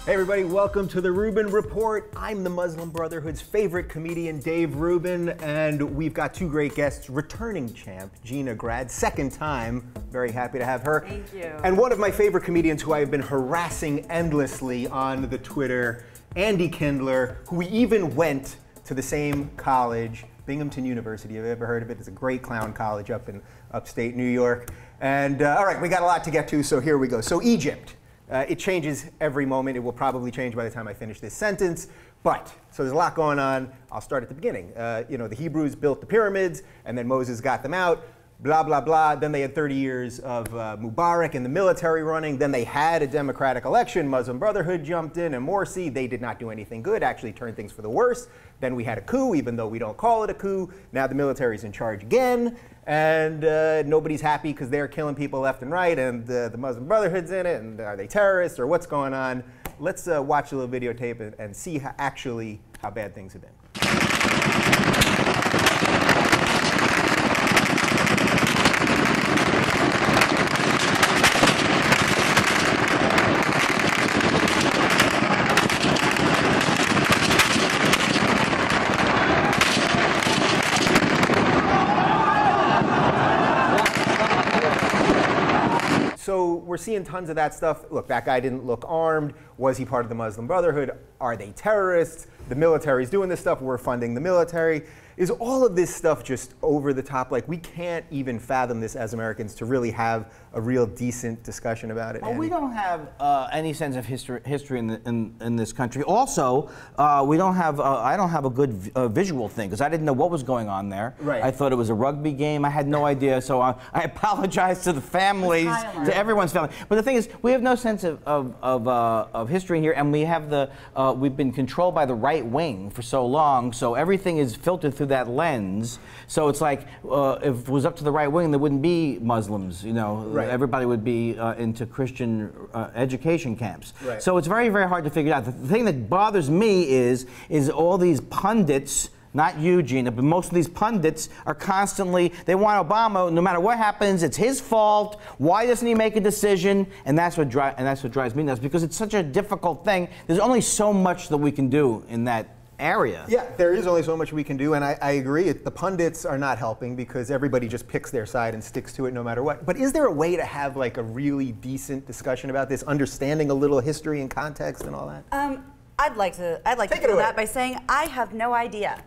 Hey everybody, welcome to the Rubin Report. I'm the Muslim Brotherhood's favorite comedian, Dave Rubin, and we've got two great guests, returning champ, Gina Grad, second time. Very happy to have her. Thank you. And one of my favorite comedians who I've been harassing endlessly on the Twitter, Andy Kindler, who we even went to the same college, Binghamton University. Have you ever heard of it? It's a great clown college up in upstate New York. And all right, we got a lot to get to, so here we go. So Egypt. It changes every moment. It will probably change by the time I finish this sentence. But, so there's a lot going on. I'll start at the beginning. The Hebrews built the pyramids, and then Moses got them out, blah, blah, blah. Then they had 30 years of Mubarak and the military running. Then they had a democratic election. Muslim Brotherhood jumped in, and Morsi, they did not do anything good, actually turned things for the worse. Then we had a coup, even though we don't call it a coup. Now the military's in charge again. And nobody's happy because they're killing people left and right, and the Muslim Brotherhood's in it, and are they terrorists, or what's going on? Let's watch a little videotape and see how bad things have been. So we're seeing tons of that stuff. Look, that guy didn't look armed. Was he part of the Muslim Brotherhood? Are they terrorists? The military's doing this stuff. We're funding the military. Is all of this stuff just over the top? Like, we can't even fathom this as Americans to really have a real decent discussion about it. Well, we don't have any sense of history in this country. Also, we don't have. I don't have a good visual thing because I didn't know what was going on there. Right. I thought it was a rugby game. I had no idea. So I apologize to the families, to everyone's family. But the thing is, we have no sense of history here, and we have we've been controlled by the right wing for so long. So everything is filtered through that lens. So it's like if it was up to the right wing, there wouldn't be Muslims. You know. Right. Everybody would be into Christian education camps. Right. So it's very, very hard to figure out. The thing that bothers me is all these pundits, not you, Gina, but most of these pundits are constantly, they want Obama, no matter what happens, it's his fault. Why doesn't he make a decision? And that's what drives me nuts, because it's such a difficult thing. There's only so much that we can do in that area. Yeah, there is only so much we can do, and I agree. The pundits are not helping because everybody just picks their side and sticks to it no matter what. But is there a way to have like a really decent discussion about this, understanding a little history and context and all that? I'd like to do that by saying I have no idea.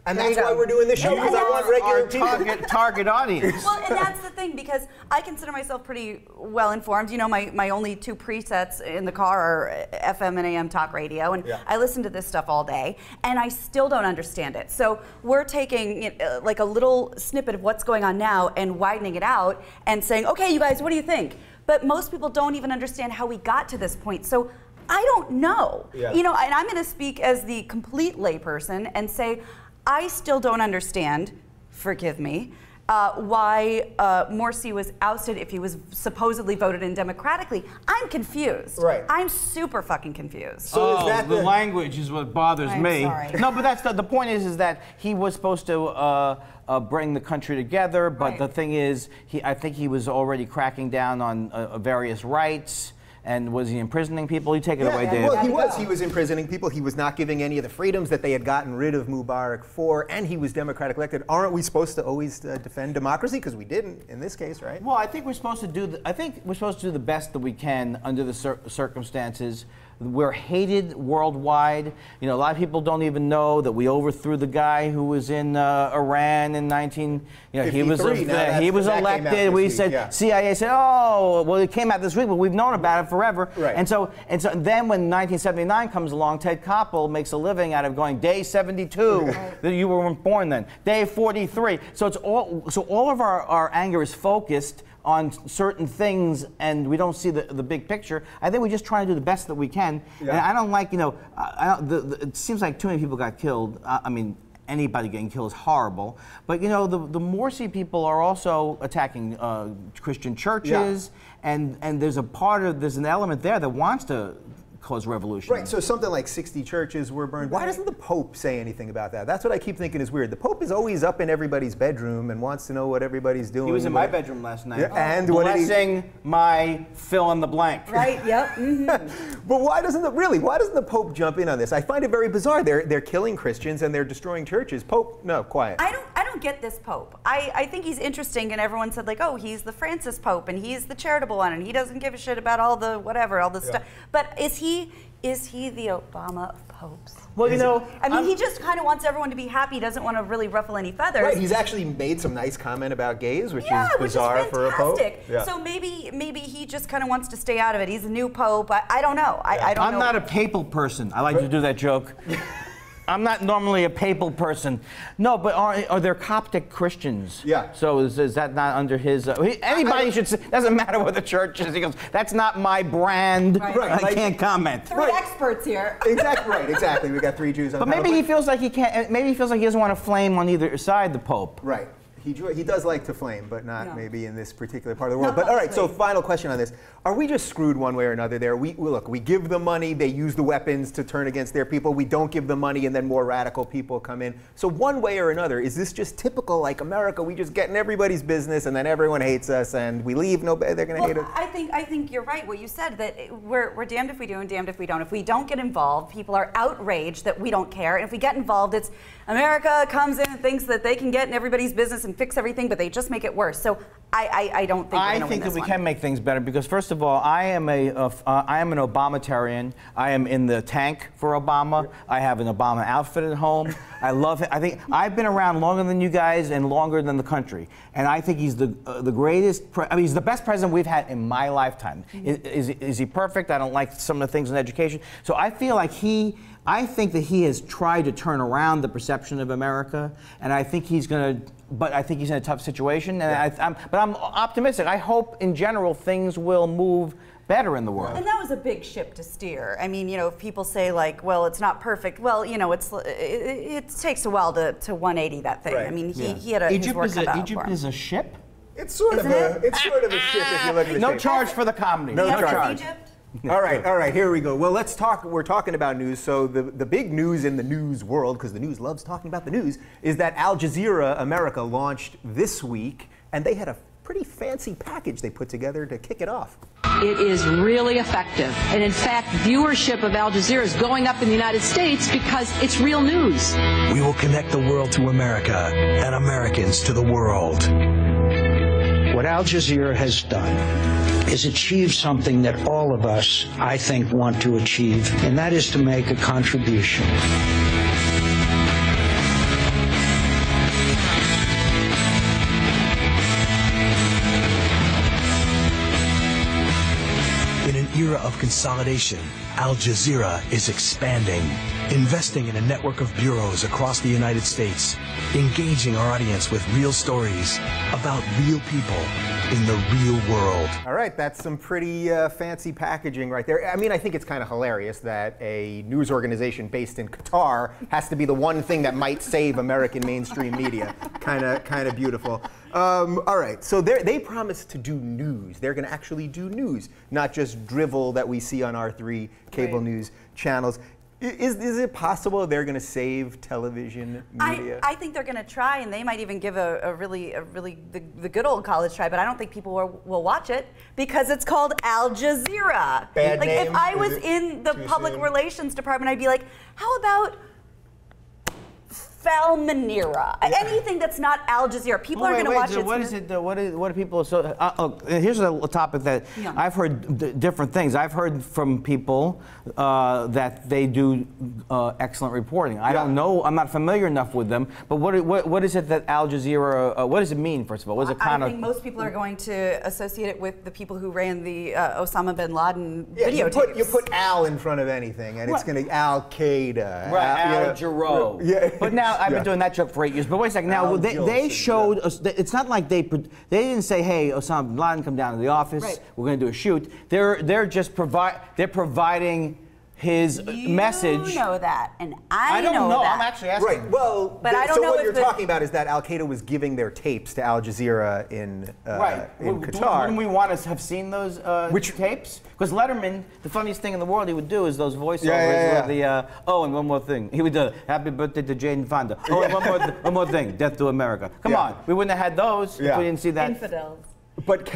And that's why we're doing this show, because I want regular people. Target audience. Well, and that's the thing, because I consider myself pretty well informed. You know, my only two presets in the car are FM and AM talk radio, and I listen to this stuff all day, and I still don't understand it. So we're taking like a little snippet of what's going on now and widening it out and saying, okay, you guys, what do you think? But most people don't even understand how we got to this point. So I don't know. Yeah. You know, and I'm going to speak as the complete layperson and say, I still don't understand, forgive me, why Morsi was ousted if he was supposedly voted in democratically. I'm confused. Right. I'm super fucking confused. So is that the language is what bothers me. Sorry. No, but that's the point is that he was supposed to bring the country together, but the thing is, I think he was already cracking down on various rights. And was he imprisoning people? You take it away, Dave. Well, he was imprisoning people. He was not giving any of the freedoms that they had gotten rid of Mubarak for, and he was democratic elected. Aren't we supposed to always defend democracy? Because we didn't in this case, right? Well, I think we're supposed to do. The best that we can under the circumstances. We're hated worldwide. You know, a lot of people don't even know that we overthrew the guy who was in Iran in 19. You know, he was elected. We said CIA said, oh, well, it came out this week, but we've known about it forever. Right. And so then when 1979 comes along, Ted Koppel makes a living out of going day 72. That you weren't born then. Day 43. So it's all of our anger is focused on certain things, and we don't see the big picture. I think we just try to do the best that we can. And I don't like, you know, it seems like too many people got killed. I mean, anybody getting killed is horrible. But, you know, the Morsi people are also attacking Christian churches, and there's an element there that wants to cause revolution. Right, so something like 60 churches were burned. Why doesn't the Pope say anything about that? That's what I keep thinking is weird. The Pope is always up in everybody's bedroom and wants to know what everybody's doing. He was in my bedroom last night. Yeah, and what did he... Blessing my fill in the blank. Right, yep. But why doesn't the Pope jump in on this? I find it very bizarre. They're killing Christians and they're destroying churches. Pope, no, quiet. I don't get this Pope. I think he's interesting, and everyone said, like, oh, he's the Francis Pope, and he's the charitable one, and he doesn't give a shit about all the whatever, all the stuff. But is he the Obama of popes? Well, you know, I mean, he just kind of wants everyone to be happy. He doesn't want to really ruffle any feathers. Right, he's actually made some nice comment about gays, which is bizarre for a pope. Yeah. So maybe he just kind of wants to stay out of it. He's a new pope. I don't know. I don't know. I'm not a papal person. I like to do that joke. I'm not normally a papal person. No, but are there Coptic Christians? Yeah. So is that not under his... anybody should say, doesn't matter what the church is. He goes, that's not my brand. Right. I can't comment. Three experts here. Exactly, right, exactly. We got 3 Jews on But maybe he feels like he can't, maybe he feels like he doesn't want to flame on either side the Pope. Right. He does like to flame, but not maybe in this particular part of the world. But all right, so final question on this. Are we just screwed one way or another there? Look, we give the money, they use the weapons to turn against their people. We don't give the money, and then more radical people come in. So one way or another, is this just typical like America? We just get in everybody's business, and then everyone hates us, and we leave, they're going to hate us? I think you're right, what you said, that we're damned if we do and damned if we don't. If we don't get involved, people are outraged that we don't care. And if we get involved, it's America comes in and thinks that they can get in everybody's business and fix everything, but they just make it worse. So I don't think we're going to win this that we one. can make things better because, first of all, I am an Obamatarian. I am in the tank for Obama. I have an Obama outfit at home. I love it. I think I've been around longer than you guys and longer than the country, and I think he's the greatest. He's the best president we've had in my lifetime. Is he perfect? I don't like some of the things in education. So I feel like I think that he has tried to turn around the perception of America, and I think he's going to. But I think he's in a tough situation, and but I'm optimistic. I hope, in general, things will move better in the world. And that was a big ship to steer. I mean, if people say like, well, it's not perfect. Well, it takes a while to 180 that thing. Right. I mean, he had his work cut out for him. Egypt is a ship? It's sort of a ship if you look at the No shape. charge for the comedy. No charge. Egypt? All right, here we go. Well, let's talk. We're talking about news. So the big news in the news world, because the news loves talking about the news, is that Al Jazeera America launched this week, and they had a pretty fancy package they put together to kick it off. It is really effective. And in fact, viewership of Al Jazeera is going up in the United States because it's real news. We will connect the world to America and Americans to the world. What Al Jazeera has done is achieve something that all of us, I think, want to achieve, and that is to make a contribution. In an era of consolidation, Al Jazeera is expanding, investing in a network of bureaus across the United States, engaging our audience with real stories about real people in the real world. All right, that's some pretty fancy packaging right there. I mean, I think it's kind of hilarious that a news organization based in Qatar has to be the one thing that might save American mainstream media. Kind of beautiful. All right, so they promised to do news. They're going to actually do news, not just drivel that we see on our 3 cable news channels. Is it possible they're going to save television media? I think they're going to try, and they might even give the good old college try. But I don't think people will watch it because it's called Al Jazeera. Bad like name? If I was in the public relations department, I'd be like, how about Falmanera? Anything that's not Al Jazeera. People are going to watch it. What is it? What are people? So here's a topic that I've heard different things. I've heard from people that they do excellent reporting. I don't know. I'm not familiar enough with them. But what is it that Al Jazeera? What does it mean? First of all, what is it kind I of? think most people are going to associate it with the people who ran the Osama bin Laden videotapes. You put Al in front of anything, and it's going to Al Qaeda. Right, Al Jarreau. Yeah. But now I've been doing that joke for 8 years. But wait a second. Now they showed us. It's not like they didn't say, "Hey, Osama bin Laden, come down to the office. Right. We're going to do a shoot." They're just providing his message. You know that, and I don't know that. I'm actually asking. Right. Well, but I don't so know what if you're the- talking about is that Al Qaeda was giving their tapes to Al Jazeera in Qatar. Wouldn't we want to have seen those tapes? Because Letterman, the funniest thing in the world he would do is those voiceovers with the oh, and one more thing. He would do happy birthday to Jane Fonda. Oh, and one more thing, death to America. Come on, we wouldn't have had those if we didn't see that. Infidels. But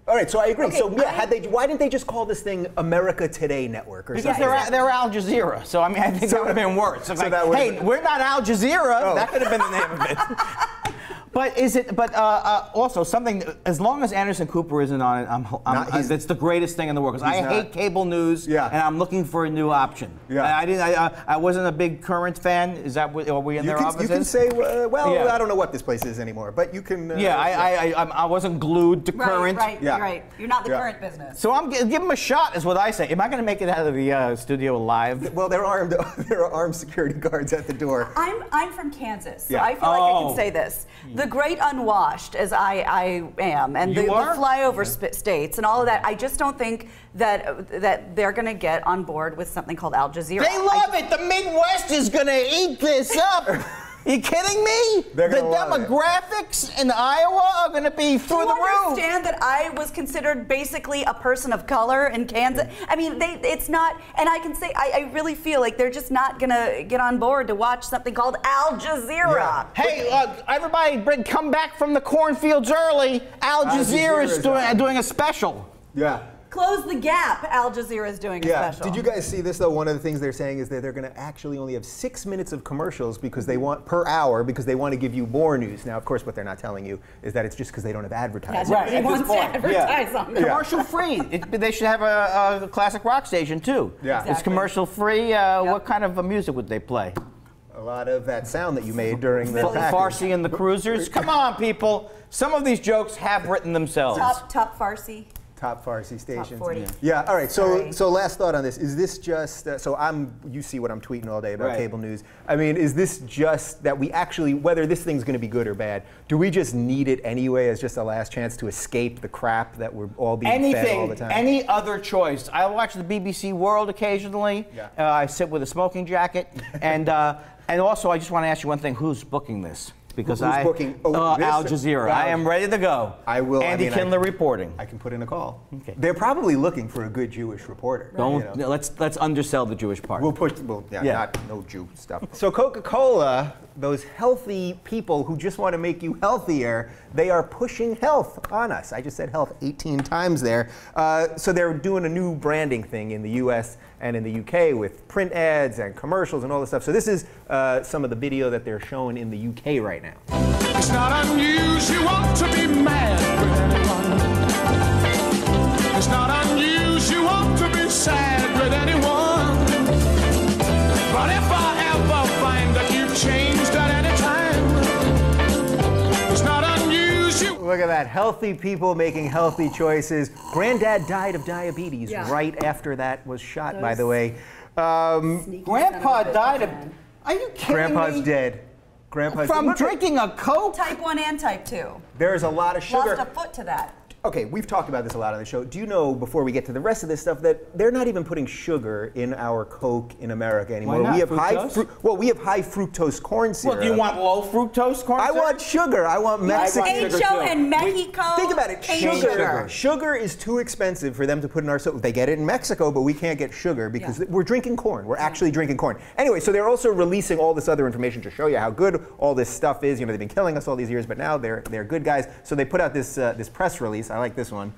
all right, so I agree. Okay, so why didn't they just call this thing America Today Network or Because something? they're Al Jazeera, so I mean I think that would have been worse. It's like, hey, we're not Al Jazeera. That could have been the name of it. But is it? But also something. As long as Anderson Cooper isn't on it, it's the greatest thing in the world. Because I hate cable news, and I'm looking for a new option. Yeah. I wasn't a big Current fan. Is that what? Are we in their offices? You can say, well, I don't know what this place is anymore, but you can. I wasn't glued to Current. Right. You're not the Current business. So I'm give them a shot, is what I say. Am I going to make it out of the studio alive? Well, they're armed. There are armed security guards at the door. I'm from Kansas, so I feel like I can say this. The great unwashed, as I am, and the flyover states and all of that, I just don't think that they're going to get on board with something called Al Jazeera. They love it. The Midwest is going to eat this up. Are you kidding me? The demographics in Iowa are going to be through the roof. Do you understand that I was considered basically a person of color in Kansas? I mean, it's not, and I can say, I really feel like they're just not going to get on board to watch something called Al Jazeera. Hey, everybody, come back from the cornfields early. Al Jazeera is doing a special. Yeah. Close the gap. Al Jazeera is doing a special. Did you guys see this though? One of the things they're saying is that they're going to actually only have 6 minutes of commercials because they want per hour because they want to give you more news. Now, of course, what they're not telling you is that it's just because they don't have advertising. Right. They want to advertise on it. Commercial free. They should have a classic rock station too. Yeah. It's commercial free. What kind of music would they play? A lot of that sound that you made during the Farsi and the Cruisers. Come on, people. Some of these jokes have written themselves. Top Farsi. Top Farsi stations. Top 40. Yeah. All right. So last thought on this: is this just? You see what I'm tweeting all day about cable news. I mean, is this just that we actually, whether this thing's going to be good or bad, do we just need it anyway as just a last chance to escape the crap that we're all being fed all the time? Any other choice? I watch the BBC World occasionally. Yeah. I sit with a smoking jacket, and also I just want to ask you one thing: who's booking this? Because Who's booking? Al Jazeera. I am ready to go. I will. Andy Kindler reporting. I can put in a call. Okay. They're probably looking for a good Jewish reporter. Let's undersell the Jewish part. Not no Jew stuff. So Coca-Cola, those healthy people who just want to make you healthier, they are pushing health on us. I just said health 18 times there. So they're doing a new branding thing in the U.S. and in the UK with print ads and commercials and all this stuff. So this is some of the video that they're showing in the UK right now. It's not unusual to be mad with anyone. It's not unusual to be sad with anyone. But if I ever find that you've changed at any time, it's not unusual. Look at that, healthy people making healthy choices. Granddad died of diabetes right after that was shot, by the way. Grandpa died of... Are you kidding Grandpa's me? Dead. From drinking a Coke? Type 1 and Type 2. There's a lot of sugar. Lost a foot to that. Okay, we've talked about this a lot on the show. Do you know, before we get to the rest of this stuff, that they're not even putting sugar in our Coke in America anymore? Why not? We have Fructose? we have high fructose corn syrup. Well, do you want low fructose corn syrup? I want sugar. I want Mexican sugar. H.O. in Mexico. Think about it. Sugar is too expensive for them to put in our soap. They get it in Mexico, but we can't get sugar because we're drinking corn. We're actually drinking corn. Anyway, so they're also releasing all this other information to show you how good all this stuff is. You know, they've been killing us all these years, but now they're good guys. So they put out this this press release. I like this one.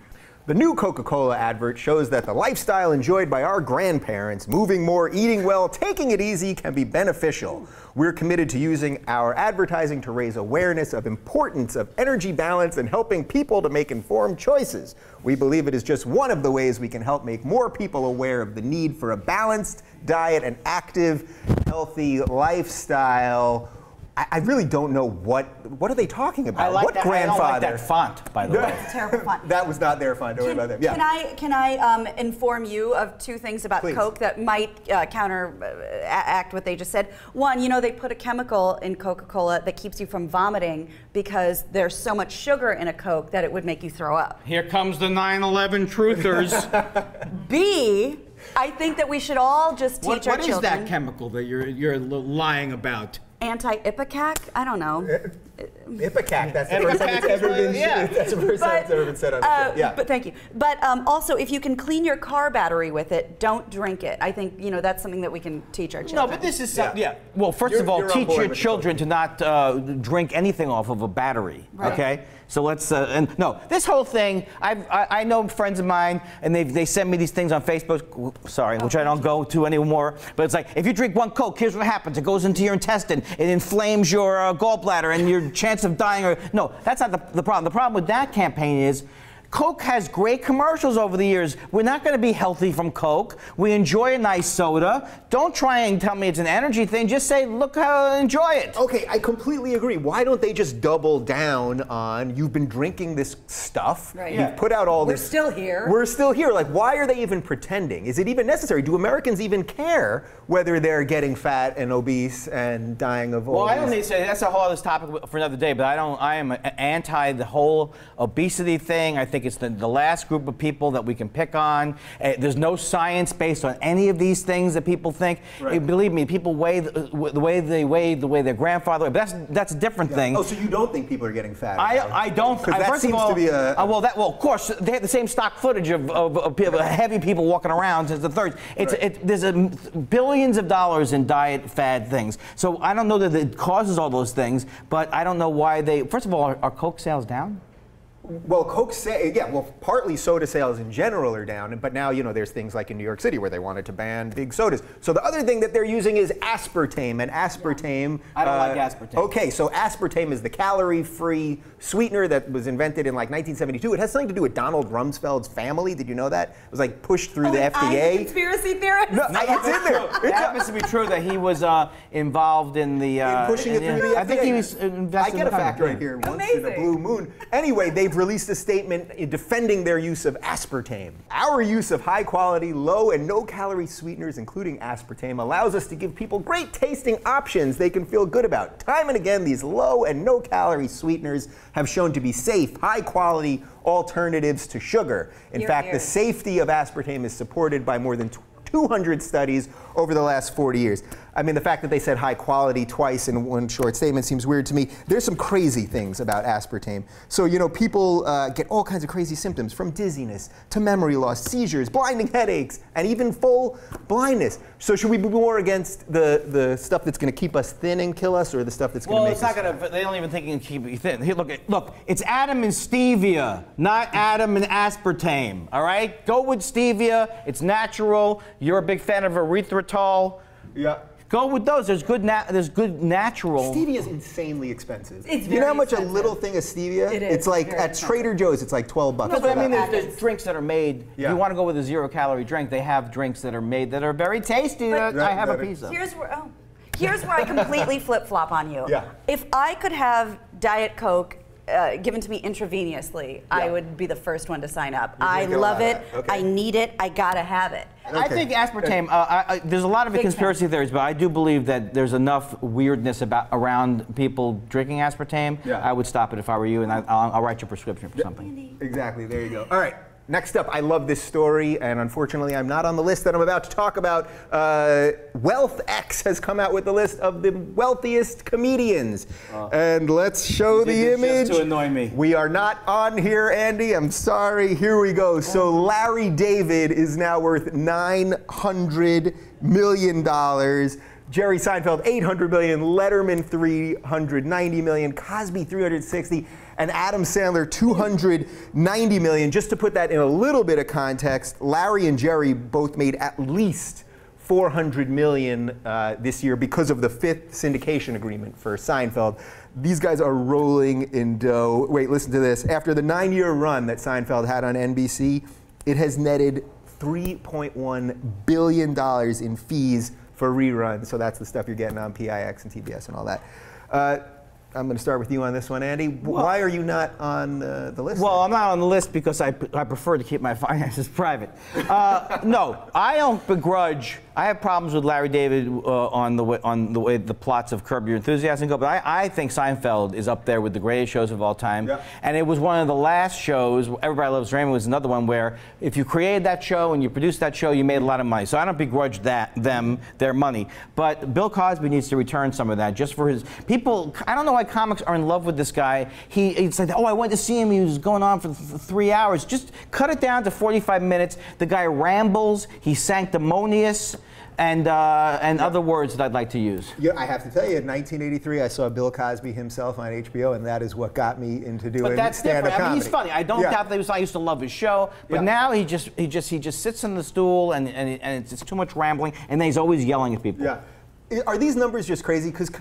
The new Coca-Cola advert shows that the lifestyle enjoyed by our grandparents, moving more, eating well, taking it easy, can be beneficial. We're committed to using our advertising to raise awareness of importance of energy balance and helping people to make informed choices. We believe it is just one of the ways we can help make more people aware of the need for a balanced diet and active, healthy lifestyle. I really don't know what are they talking about? What grandfather? I don't like that font, by the way. It's a terrible font. That was not their font. Don't worry about that. Yeah. Can I inform you of two things about Coke that might counteract what they just said? One, you know, they put a chemical in Coca-Cola that keeps you from vomiting because there's so much sugar in a Coke that it would make you throw up. Here comes the 9/11 truthers. B, I think that we should all just teach our What children. is that chemical that you're lying about? Anti-ipecac? I don't know. Ipecac, that's the first time it's ever been that's the first time it's ever been said on the show. Yeah. But thank you. But also, if you can clean your car battery with it, don't drink it. I think that's something that we can teach our children. No, but this is Well, first of all, teach your children to not drink anything off of a battery. Right. Okay. So let's this whole thing. I know friends of mine, and they send me these things on Facebook. Which I don't go to anymore. But it's like, if you drink one Coke, here's what happens. It goes into your intestine. It inflames your gallbladder, and your chance of dying. No, that's not the problem. The problem with that campaign is Coke has great commercials over the years. We're not going to be healthy from Coke. We enjoy a nice soda. Don't try and tell me it's an energy thing. Just say, look how enjoy it. Okay, I completely agree. Why don't they just double down on, you've been drinking this stuff. Right. You've put out all this. We're still here. We're still here. Like, why are they even pretending? Is it even necessary? Do Americans even care whether they're getting fat and obese and dying of all Well, I don't these- need to say that's a whole other topic for another day. But I am anti the whole obesity thing. I think it's the last group of people that we can pick on. There's no science based on any of these things that people think. Right. Believe me, people weigh the way they weigh the way their grandfather. But that's a different thing. Oh, so you don't think people are getting fat? I don't. Because that first seems of all, to be a. well, of course, they have the same stock footage of people, heavy people walking around as the third. There's billions of dollars in diet fad things. So I don't know that it causes all those things, but I don't know why they. First of all, are Coke sales down? Well, partly soda sales in general are down, but now, there's things like in New York City where they wanted to ban big sodas. So the other thing that they're using is aspartame, and aspartame... I don't like aspartame. Okay, so aspartame is the calorie-free sweetener that was invented in like 1972. It has something to do with Donald Rumsfeld's family. Did you know that? It was like pushed through the FDA. I'm a conspiracy theorist? No, it's in there. It happens to be true that he was involved in the... pushing it through the FDA. I think he was invested I get in a fact right here. Once in a blue moon. Anyway, they've released a statement defending their use of aspartame. Our use of high-quality, low and no-calorie sweeteners, including aspartame, allows us to give people great-tasting options they can feel good about. Time and again, these low and no-calorie sweeteners have shown to be safe, high-quality alternatives to sugar. In fact, the safety of aspartame is supported by more than 200 studies over the last 40 years. I mean, the fact that they said high quality twice in one short statement seems weird to me. There's some crazy things about aspartame. So, people get all kinds of crazy symptoms, from dizziness to memory loss, seizures, blinding headaches, and even full blindness. So should we be more against the stuff that's going to keep us thin and kill us, or the stuff that's going to make us... Well, it's not going to... They don't even think it can keep you thin. Here, look, it's Adam and stevia, not Adam and aspartame, all right? Go with stevia. It's natural. You're a big fan of erythritol. Yeah. Go with those. There's good natural. Stevia is insanely expensive. It's you know how much expensive. a little thing of stevia? It is. It's like at Trader Joe's, it's like $12. No, but I mean, for that. there's drinks that are made. Yeah. If you want to go with a 0-calorie drink, they have drinks that are made that are very tasty that I have a piece of. Here's where I completely flip-flop on you. Yeah. If I could have Diet Coke given to me intravenously, I would be the first one to sign up. I love it. Okay. I need it. I gotta have it. I think aspartame. There's a lot of conspiracy theories, but I do believe that there's enough weirdness around people drinking aspartame. Yeah. I would stop it if I were you, and I'll write your prescription for something. Exactly. There you go. All right. Next up, I love this story, and unfortunately, I'm not on the list that I'm about to talk about. WealthX has come out with the list of the wealthiest comedians, and let's show the image. Just to annoy me. We are not on here, Andy. I'm sorry. Here we go. So Larry David is now worth $900 million. Jerry Seinfeld, $800 million. Letterman, $390 million. Cosby, $360. And Adam Sandler, $290 million. Just to put that in a little bit of context, Larry and Jerry both made at least $400 million this year because of the 5th syndication agreement for Seinfeld. These guys are rolling in dough. Wait, listen to this. After the 9-year run that Seinfeld had on NBC, it has netted $3.1 billion in fees for reruns. So that's the stuff you're getting on PIX and TBS and all that. I'm going to start with you on this one, Andy. Why are you not on the list? Well, I'm not on the list because I prefer to keep my finances private. No, I don't begrudge. I have problems with Larry David on the way the plots of Curb Your Enthusiasm go, but I think Seinfeld is up there with the greatest shows of all time. Yeah. And it was one of the last shows. Everybody Loves Raymond was another one where if you created that show and you produced that show, you made a lot of money. So I don't begrudge them their money. But Bill Cosby needs to return some of that just for his people. I don't know why comics are in love with this guy. It's like, oh, I went to see him. He was going on for 3 hours. Just cut it down to 45 minutes. The guy rambles. He's sanctimonious. And other words that I'd like to use. Yeah, I have to tell you, in 1983, I saw Bill Cosby himself on HBO, and that is what got me into doing stand-up comedy. I mean, he's funny. I don't doubt that I used to love his show, but now he just sits in the stool, and it's too much rambling, and then he's always yelling at people. Yeah. Are these numbers just crazy? Because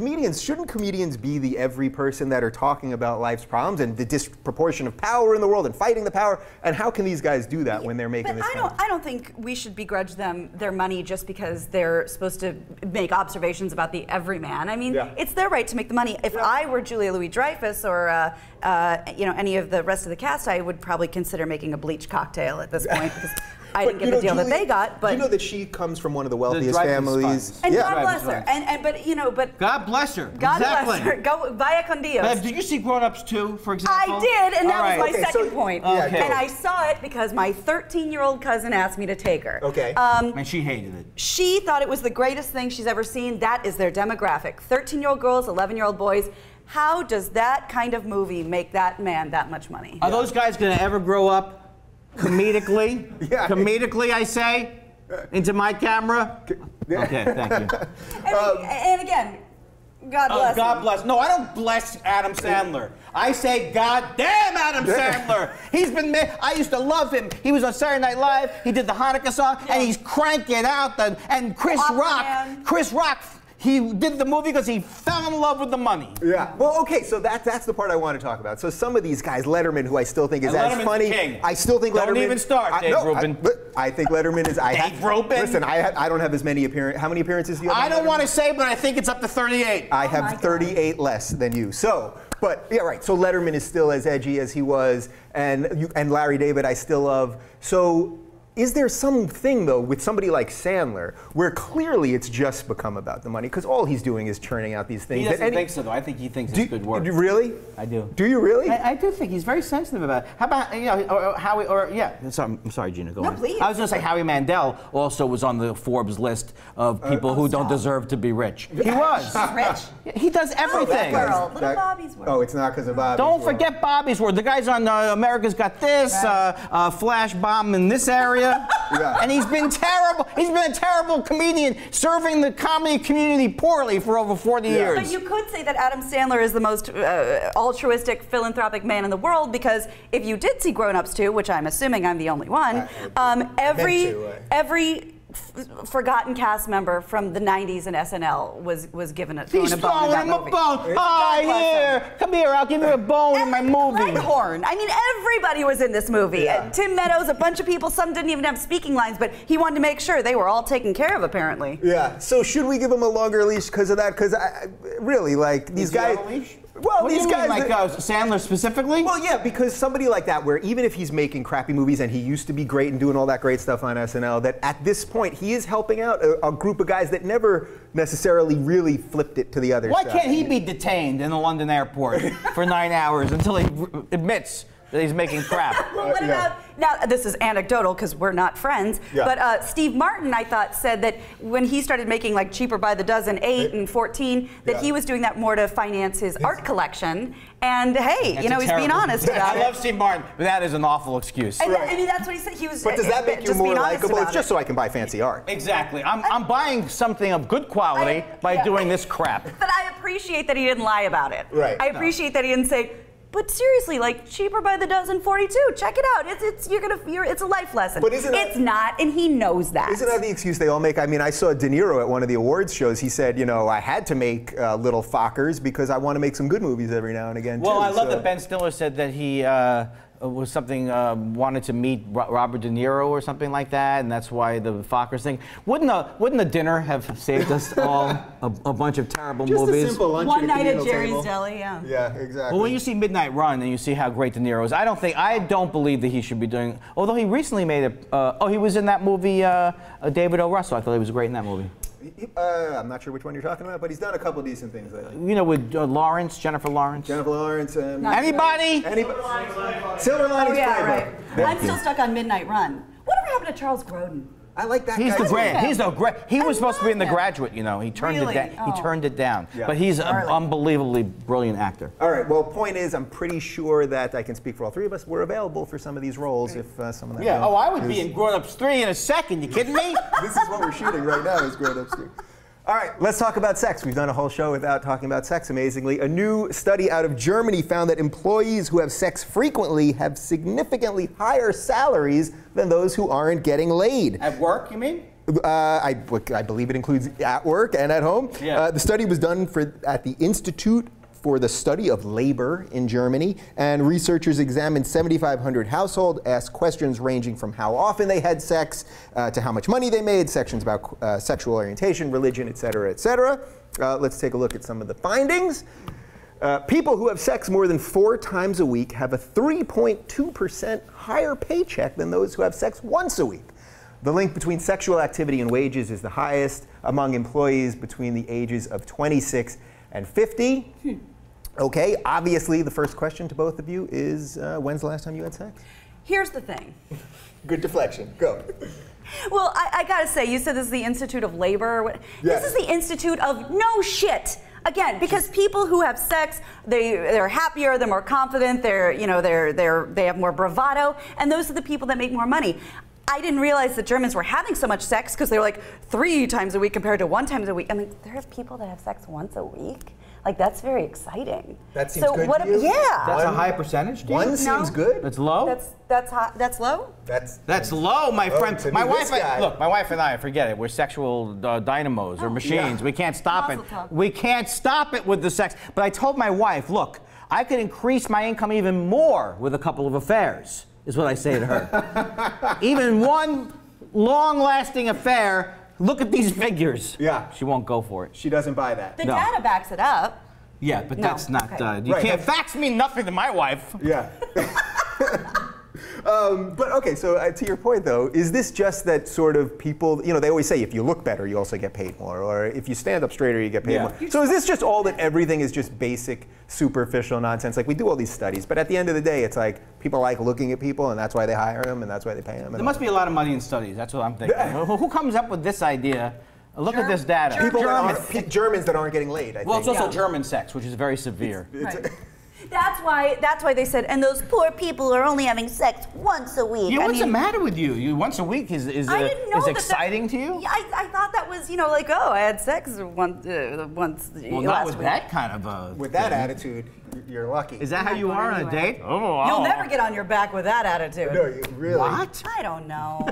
shouldn't comedians be the every person that are talking about life's problems and the disproportion of power in the world and fighting the power? And how can these guys do that when they're making this kind of... I don't think we should begrudge them their money just because they're supposed to make observations about the everyman. I mean, it's their right to make the money. If I were Julia Louis-Dreyfus or any of the rest of the cast, I would probably consider making a bleach cocktail at this point. Because I didn't get the deal that they got, but you know that she comes from one of the wealthiest families. And God bless her. But God bless her. God bless her. Go vaya con Dios. Did you see Grown Ups 2, for example? I did, and that was my second point. Okay. And I saw it because my 13-year-old cousin asked me to take her. Okay. And she hated it. She thought it was the greatest thing she's ever seen. That is their demographic: 13-year-old girls, 11-year-old boys. How does that kind of movie make that man that much money? Are those guys going to ever grow up? Comedically? Comedically, I say, into my camera. Okay, thank you. And again, God bless. God bless. No, I don't bless Adam Sandler. I say, God damn Adam Sandler. He's been. I used to love him. He was on Saturday Night Live. He did the Hanukkah song, and he's cranking out and Chris Rock. He did the movie because he fell in love with the money. Yeah. Well, okay, so that's the part I want to talk about. So some of these guys, Letterman, who I still think is as funny. King. I still think Letterman. Don't even start, Dave Rubin. I think Letterman is. Dave Rubin. Listen, I don't have as many appearances. How many appearances do you have? I don't want to say, but I think it's up to 38. I have 38 less than you. So. But yeah, right. So Letterman is still as edgy as he was, and Larry David I still love. So. Is there something, though, with somebody like Sandler, where clearly it's just become about the money? Because all he's doing is churning out these things. He doesn't think so, though. I think he thinks it's good work. Really? I do. Do you really? I do think he's very sensitive about it. How about Howie, I'm sorry, Gina, go on. No, please. I was going to say Howie Mandel also was on the Forbes list of people who don't deserve to be rich. He was. Rich? He does everything. Little Bobby's World. Oh, it's not because of Bobby's Don't forget Bobby's World. The guy's on America's Got This, Flash Bomb in this area. And he's been terrible. He's been a terrible comedian, serving the comedy community poorly for over 40 years. But you could say that Adam Sandler is the most altruistic, philanthropic man in the world, because if you did see Grown Ups 2, which I'm assuming I'm the only one, every forgotten cast member from the 90s in SNL was given a bone in that movie. He's throwing him a bone. Hi, here. Come here. I'll give you a bone in my movie. Leghorn. I mean, everybody was in this movie. Yeah. Tim Meadows, a bunch of people. Some didn't even have speaking lines, but he wanted to make sure they were all taken care of, apparently. Yeah. So should we give him a longer leash because of that? Because really, like, these guys... Well, what these guys, like Sandler specifically? Well, yeah, because somebody like that, where even if he's making crappy movies and he used to be great and doing all that great stuff on SNL, that at this point he is helping out a group of guys that never necessarily really flipped it to the other side. Why can't he be detained in the London airport for 9 hours until he admits that he's making crap? Well, what about, now this is anecdotal because we're not friends, but Steve Martin, I thought, said that when he started making like Cheaper by the Dozen 8 and 14, that he was doing that more to finance his art collection. And hey, he's being honest about it. I love Steve Martin, but that is an awful excuse. And I mean, that's what he said. He was. But does that make you more likable? It's just so I can buy fancy art. Exactly. I'm buying something of good quality by doing this crap. But I appreciate that he didn't lie about it. Right. I appreciate that he didn't say, but seriously, like Cheaper by the Dozen 42, check it out. It's a life lesson. But isn't that, it's not, and he knows that. Isn't that the excuse they all make? I mean, I saw De Niro at one of the awards shows. He said, I had to make Little Fockers because I want to make some good movies every now and again. Well, too, I love that Ben Stiller said that he was something wanted to meet Robert De Niro or something like that, and that's why the Fockers thing. Wouldn't a dinner have saved us all a bunch of terrible movies? Just a simple lunch One night at communal Jerry's table. Deli, yeah. Yeah, exactly. Well, when you see Midnight Run and you see how great De Niro is, I don't believe that he should be doing. Although he recently made he was in that movie David O. Russell. I thought he was great in that movie. I'm not sure which one you're talking about, but he's done a couple decent things lately. You know, with Jennifer Lawrence. Jennifer Lawrence. Anybody? Silver Linings Right. Playbook. I'm still stuck on Midnight Run. Whatever happened to Charles Grodin? I like that He's guy. the great. He's the great. He was supposed to be in The him. Graduate. You know, he turned Really? it down. Oh. He turned it down. Yeah. But he's an Darling. unbelievably brilliant actor. All right. Well, point is, I'm pretty sure that I can speak for all three of us. We're available for some of these roles if some of them. Yeah. Oh, I would be in Grown Ups 3 in a second. You kidding me? This is what we're shooting right now. Is Grown Ups 3. All right, let's talk about sex. We've done a whole show without talking about sex, amazingly. A new study out of Germany found that employees who have sex frequently have significantly higher salaries than those who aren't getting laid. At work, you mean? I believe it includes at work and at home. Yeah. The study was done at the Institute for the Study of Labor in Germany, and researchers examined 7,500 households, asked questions ranging from how often they had sex to how much money they made, sections about sexual orientation, religion, et cetera, et cetera. Let's take a look at some of the findings. People who have sex more than 4 times a week have a 3.2% higher paycheck than those who have sex once a week. The link between sexual activity and wages is the highest among employees between the ages of 26 and 50. Okay, obviously the first question to both of you is, when's the last time you had sex? Here's the thing. Good deflection, go. Well, I gotta say, you said this is the Institute of Labor. Yes. This is the Institute of no shit. Again, because people who have sex, they're happier, they're more confident, they have more bravado, and those are the people that make more money. I didn't realize that Germans were having so much sex because they were like 3 times a week compared to 1 time a week. I mean, there are people that have sex once a week. Like, that's very exciting. That seems good to you? Yeah. That's a high percentage. Do you? One seems good. That's low. That's hot. That's low. That's low, my friend. to My me, wife. this guy. Look, my wife and I. Forget it. We're sexual dynamos or machines. yeah. We can't stop it. Mazel tov. We can't stop it with the sex. But I told my wife, look, I could increase my income even more with a couple of affairs. Is what I say to her. Even one long-lasting affair. Look at these figures. Yeah. She won't go for it. She doesn't buy that. The No. data backs it up. Yeah, but No, that's not. okay. You Right, can't. that's- Facts mean nothing to my wife. Yeah. But okay, so to your point though, is this just that sort of people, they always say if you look better, you also get paid more, or if you stand up straighter, you get paid Yeah. more. So is this just all that everything is just basic, superficial nonsense? Like we do all these studies, but at the end of the day, it's like people like looking at people, and that's why they hire them, and that's why they pay them. There must be a lot of money in studies. That's what I'm thinking. Who comes up with this idea? Look at this data. People Germans. Germans that aren't getting laid, I Well, it's think. also German sex, which is very severe. Right. That's why they said, and those poor people are only having sex once a week. Yeah, what's the matter with you? You once a week is I didn't know is that exciting to you? Yeah, I thought that was, like, oh, I had sex once Well, not last with week. that kind of a. With that attitude, you're lucky. Is that how you are on a Anyway. date? Oh, You'll never get on your back with that attitude. No, you really. What? I don't know.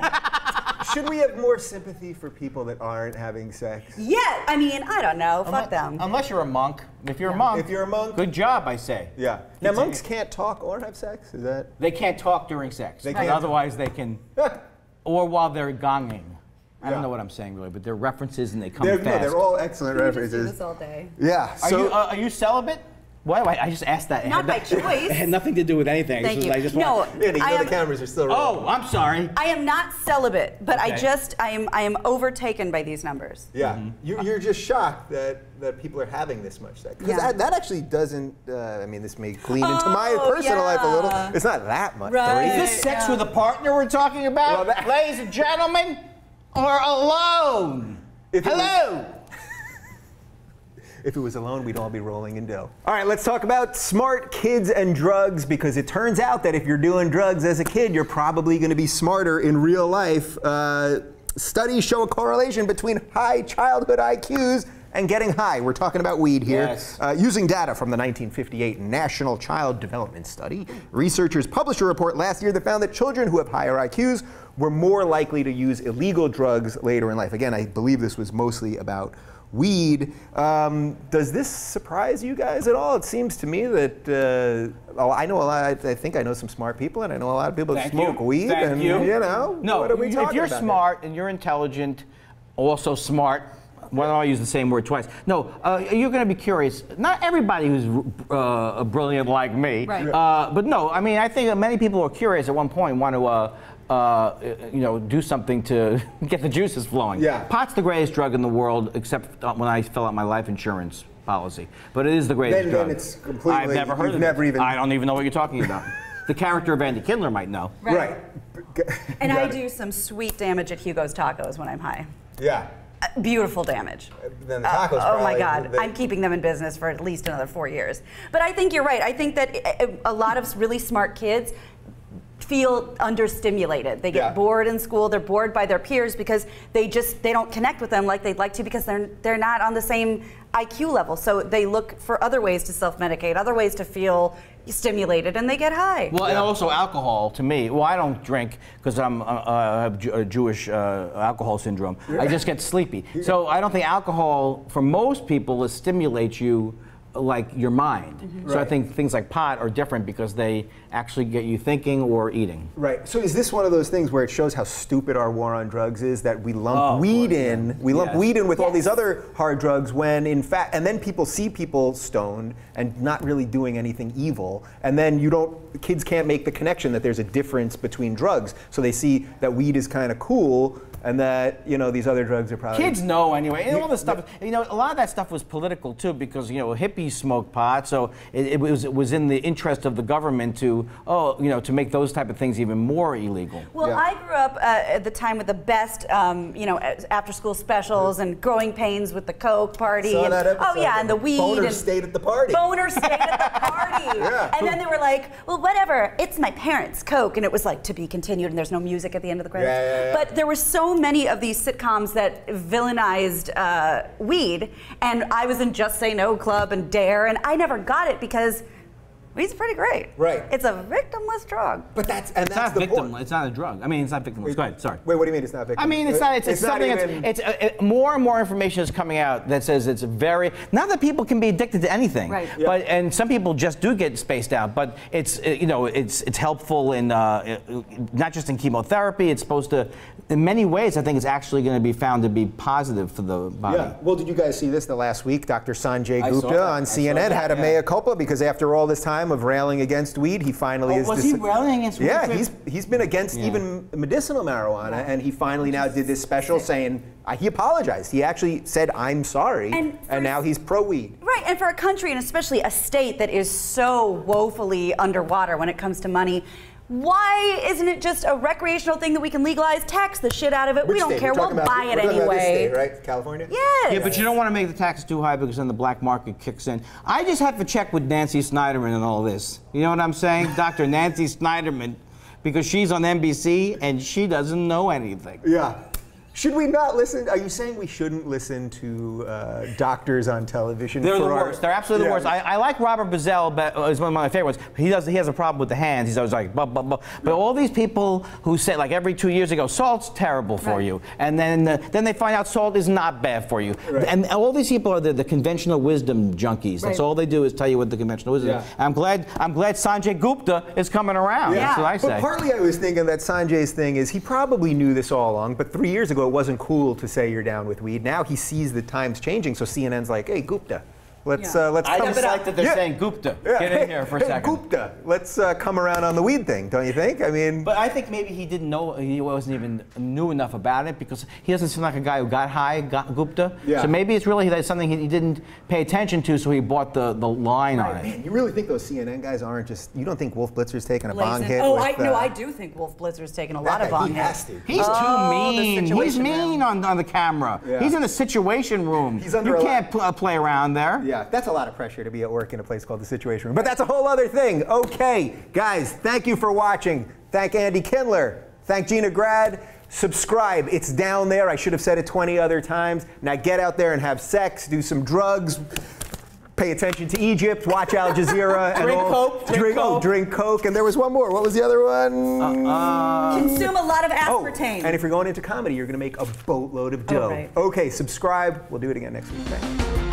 Should we have more sympathy for people that aren't having sex? Yeah, I mean, I don't know. Fuck them. Unless you're a monk. If you're a monk. If you're a monk. Good job, I say. Yeah. Now monks can't talk or have sex. Is that? They can't talk during sex. They But can't. otherwise they can. Or while they're gonging. I Yeah. don't know what I'm saying really, but they're references and they come No, fast. they're all excellent We just do references. this all day. Yeah. So Are you celibate? Why? I just asked that. It Not had by choice. It had nothing to do with anything. Thank It's you. just- I just No, want- Andy, I the am- cameras are still rolling. Oh, I'm sorry. I am not celibate, but Okay. I am overtaken by these numbers. Yeah. Mm-hmm. You're just shocked that people are having this much sex. Because Yeah. that actually doesn't, I mean, this may glean into my personal life a little. yeah. It's not that much. Right. Is Three. this sex Yeah. with a partner we're talking about, Well, that- ladies and gentlemen, or alone? If it was- Hello. If it was alone, we'd all be rolling in dough. All right, let's talk about smart kids and drugs, because it turns out that if you're doing drugs as a kid, you're probably going to be smarter in real life. Studies show a correlation between high childhood IQs and getting high. We're talking about weed here. Yes. Using data from the 1958 National Child Development Study, researchers published a report last year that found that children who have higher IQs were more likely to use illegal drugs later in life. Again, I believe this was mostly about weed. Does this surprise you guys at all? It seems to me that I know a lot. I think I know some smart people, and I know a lot of people that smoke weed. Thank you. You know, no, what are we talking about? If you're smart and you're intelligent, also smart. Why don't I use the same word twice? No, you're going to be curious. Not everybody who's brilliant like me, right. But no, I mean, I think that many people who are curious at one point want to do something to get the juices flowing. Yeah. Pot's the greatest drug in the world, except when I fill out my life insurance policy. But it is the greatest drug. Then it's completely. I've never heard of it. I don't even know what you're talking about. The character of Andy Kindler might know. Right. And I do some sweet damage at Hugo's Tacos when I'm high. Yeah. Beautiful damage. Then the tacos oh my God, I'm keeping them in business for at least another 4 years. But I think you're right. I think that a lot of really smart kids feel understimulated. They get bored in school. They're bored by their peers because they don't connect with them like they'd like to because they're not on the same IQ level. So they look for other ways to self-medicate, other ways to feel stimulated, and they get high. Well, and also alcohol to me. Well, I don't drink because I have a Jewish alcohol syndrome. I just get sleepy. So I don't think alcohol, for most people, stimulates you like your mind. Mm-hmm. So I think things like pot are different because they actually get you thinking or eating. Right. So is this one of those things where it shows how stupid our war on drugs is, that we lump weed in, we lump weed in with all these other hard drugs when in fact, and then people see people stoned and not really doing anything evil, and then kids can't make the connection that there's a difference between drugs. So they see that weed is kind of cool, and that, these other drugs are probably... Kids know anyway. And all this stuff, a lot of that stuff was political too, because, hippies smoked pot, so it was in the interest of the government to make those type of things even more illegal. Well, I grew up at the time with the best, after-school specials and growing pains with the Coke party. Saw that episode. Oh yeah, and the weed. Boner stayed at the party. Boner stayed at the party. And then they were like, well, whatever, it's my parents' Coke. And it was like, to be continued, and there's no music at the end of the credits. But there were so many of these sitcoms that villainized weed, and I was in Just Say No Club and Dare, and I never got it because weed's pretty great. Right. It's a victimless drug. But that's the point. It's not a drug. I mean, it's not victimless. Go ahead. Sorry. Wait, what do you mean it's not victimless? I mean, it's not. It's something that's. More and more information is coming out that says it's very. Not that people can be addicted to anything. Right. And some people just do get spaced out. But it's it's helpful in not just in chemotherapy. It's supposed to. In many ways, I think it's actually going to be found to be positive for the body. Yeah. Well, did you guys see this the last week? Dr. Sanjay Gupta on CNN had a mea culpa because after all this time of railing against weed, he finally is. Was he railing against weed? Yeah, he's been against even medicinal marijuana, and he finally now did this special saying he apologized. He actually said, "I'm sorry," and now he's pro-weed. Right, and for a country and especially a state that is so woefully underwater when it comes to money. Why isn't it just a recreational thing that we can legalize, tax the shit out of it? We don't care, we'll buy it anyway. This state, right? California? Yes. Yeah, but you don't want to make the taxes too high because then the black market kicks in. I just have to check with Nancy Snyderman and all this. You know what I'm saying? Dr. Nancy Snyderman, because she's on NBC and she doesn't know anything. Yeah. Should we not listen? Are you saying we shouldn't listen to doctors on television? They're the worst. They're absolutely the worst. I like Robert Bazell, but is one of my favorites. He has a problem with the hands. He's always like, blah, blah, blah. But all these people who say, like every 2 years ago, salt's terrible for you. And then they find out salt is not bad for you. Right. And all these people are the conventional wisdom junkies. That's all they do is tell you what the conventional wisdom is. I'm glad Sanjay Gupta is coming around. Yeah. That's what I say. But partly I was thinking that Sanjay's thing is he probably knew this all along, but 3 years ago it wasn't cool to say you're down with weed. Now he sees the times changing, so CNN's like, hey, Gupta, let's I just like that they're saying Gupta. Get in here for a second. Gupta, let's come around on the weed thing, don't you think? I mean, but I think maybe he didn't know, he wasn't even knew enough about it because he doesn't seem like a guy who got high, Gupta. Yeah. So maybe it's really something he didn't pay attention to, so he bought the line on it. Man, you really think those CNN guys aren't just? You don't think Wolf Blitzer's taking a bong hit? Oh, I do think Wolf Blitzer's taking a lot of bong hits. He's too mean. He's mean on the camera. Yeah. He's in the Situation Room. You can't play around there. Yeah, that's a lot of pressure to be at work in a place called the Situation Room. But that's a whole other thing. Okay, guys, thank you for watching. Thank Andy Kindler. Thank Gina Grad. subscribe. It's down there. I should have said it 20 other times. Now get out there and have sex, do some drugs, pay attention to Egypt, watch Al Jazeera. Drink Coke. And there was one more. What was the other one? Consume a lot of aspartame. And if you're going into comedy, you're going to make a boatload of dough. Right. Okay, subscribe. We'll do it again next week. Thanks.